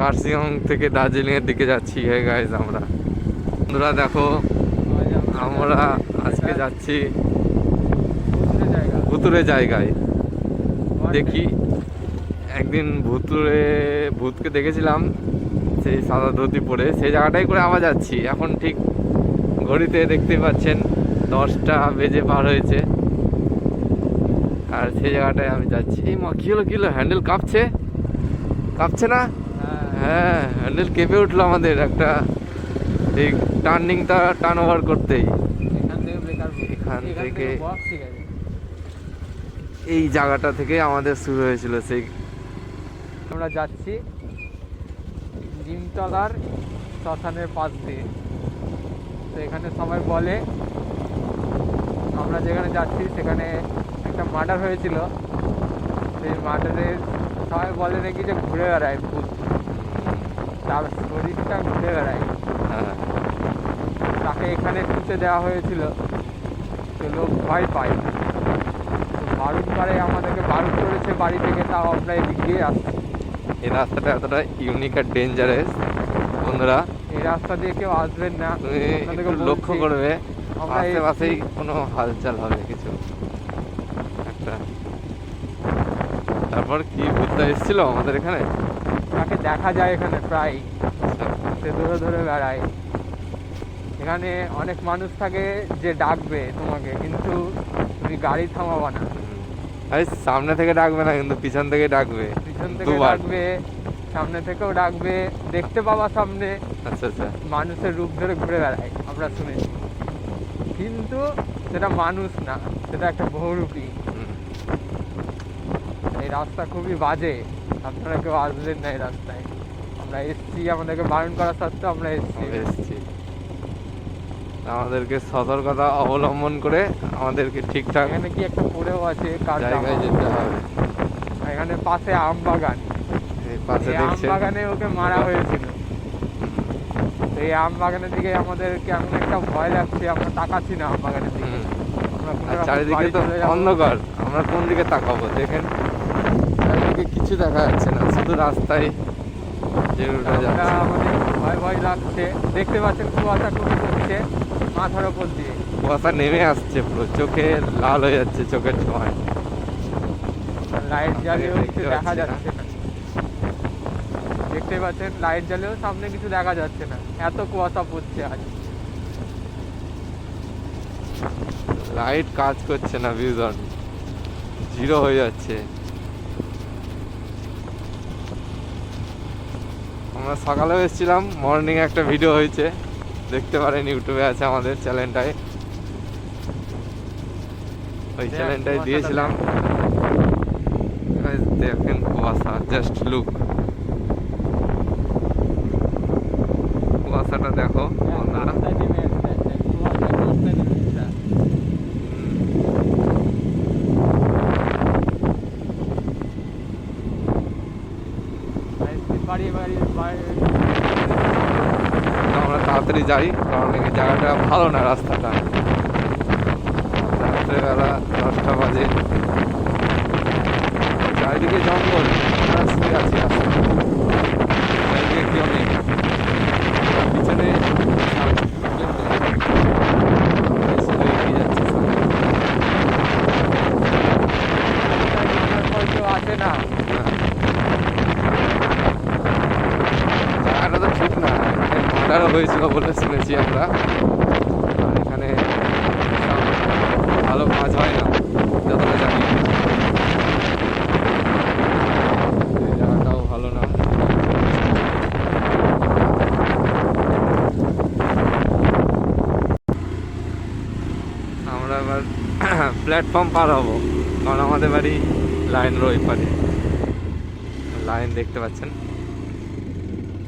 কার্শিয়ং থেকে দার্জিলিং এর দিকে যাচ্ছি গাইজ আমরা। বন্ধুরা দেখো, আমরা আজকে যাচ্ছি ভুতুরে জায়গায়। দেখি, একদিন ভূতকে দেখেছিলাম সেই সাদা ধুতি পরে, সেই জায়গাটাই করে আবার যাচ্ছি। এখন ঠিক ঘড়িতে দেখতেই পাচ্ছেন 10টা বেজে পার হয়েছে, আর সেই জায়গাটায় আমি যাচ্ছি। এই মা, কি হলো হ্যান্ডেল কাঁপছে না? হ্যাঁ, হ্যান্ডেল কেঁপে উঠলো আমাদের একটা, এই টার্নিংটা টার্ন ওভার করতেই। এখান থেকে এই জায়গাটা থেকে আমাদের শুরু হয়েছিল। সেই আমরা যাচ্ছি নিমতলার শ্মশানের পাশ দিয়ে। তো এখানে সবাই বলে, আমরা যেখানে যাচ্ছি সেখানে একটা মার্ডার হয়েছিল। সেই মার্ডারের সবাই বলে নাকি যে ঘুরে বেড়ায় ভূত, তার শরীরটা ঘুরে বেড়ায়। তাকে এখানে পুঁতে দেওয়া হয়েছিল, তো লোক ভয় পায়। তো বারুণবারে আমাদেরকে বারণ করেছে বাড়ি থেকে, তাও আমরা এদিক দিয়ে আসছি। এই রাস্তাটা এতটা ইউনিক আর ডেঞ্জারাস বন্ধুরা, এই রাস্তা দিয়ে কেউ আসবেন না। তুমি লক্ষ্য করবে আশেপাশেই কোনো হালচাল হবে কিছু একটা। তারপর কি ভূতটা এসেছিল আমাদের এখানে, তাকে দেখা যায় এখানে প্রায়, সে ধরে ধরে বেড়ায়। এখানে অনেক মানুষ থাকে যে ডাকবে তোমাকে, কিন্তু তুমি গাড়ি থামাবা না। আরে সামনে থেকে ডাকবে না, কিন্তু পিছন থেকে ডাকবে। পিছন থেকে ডাকবে, সামনে থেকেও ডাকবে, দেখতে পাবা সামনে। আচ্ছা আচ্ছা, মানুষের রূপ ধরে ঘুরে বেড়ায় আমরা শুনেছি, কিন্তু সেটা মানুষ না, সেটা একটা বহুরূপী। এই রাস্তা খুবই বাজে, আপনারা কেউ আসবেন না এই রাস্তায়। আমরা এসছি, আমাদেরকে বারণ করা সত্ত্বেও আমরা এসছি। আমাদেরকে সতর্কতা অবলম্বন করে আমাদেরকে ঠিকঠাক এখানে কি একটা পড়েও আছে জায়গায় যেতে হবে। এখানে পাশে আম বাগান, আম বাগানে ওকে মারা হয়েছিল। তো এই আম বাগানের দিকে আমাদের কেমন একটা ভয় লাগছে, আমরা তাকাচ্ছি না আম বাগানের দিকে। চারিদিকে তো অন্ধকার, আমরা কোন দিকে তাকাবো? দেখেন চারিদিকে কিছু দেখা যাচ্ছে না, শুধু রাস্তায় যে আমাদের ভয় ভয় লাগছে। দেখতে পাচ্ছেন কুয়াশা খুবই পড়ছে মাথার ওপর দিয়ে, কুয়াশা নেমে আসছে, পুরো চোখে লাল হয়ে যাচ্ছে, চোখের ছোঁয়ায়। লাইট জ্বালিয়েও কিছু দেখা যাচ্ছে না। দেখতে পাচ্ছেন লাইট জ্বালিয়েও সামনে কিছু দেখা যাচ্ছে না, এত কুয়াশা পড়ছে আজ। লাইট কাজ করছে না, ভিউজন জিরো হয়ে যাচ্ছে। আমরা সকালেও এসেছিলাম, মর্নিং একটা ভিডিও হয়েছে, দেখতে পারেন, ইউটিউবে আছে আমাদের চ্যানেলটায়, ওই চ্যানেলটায় দিয়েছিলাম। দেখেন কুয়াশা, জাস্ট লুক, কুয়াশাটা দেখো বন্ধুরা। আমরা তাড়াতাড়ি যাই, কারণ এই জায়গাটা ভালো না, রাস্তাটা। রাত্রেবেলা 10টা বাজে, চারিদিকে জঙ্গল, আমরা শুয়ে আছি রাস্তায়, চারিদিকে কেউ নেই। পিছনে আসে না, জায়গাটা তো ঠিক না, মার্ডারও হয়েছিল বলে শুনেছি আমরা। এখানে ভালো কাজ হয় না, যতটা জানি। এই জায়গাটাও ভালো না। আমরা এবার প্ল্যাটফর্ম পার হবো, কারণ আমাদের বাড়ি লাইন ওই পারে, লাইন দেখতে পাচ্ছেন।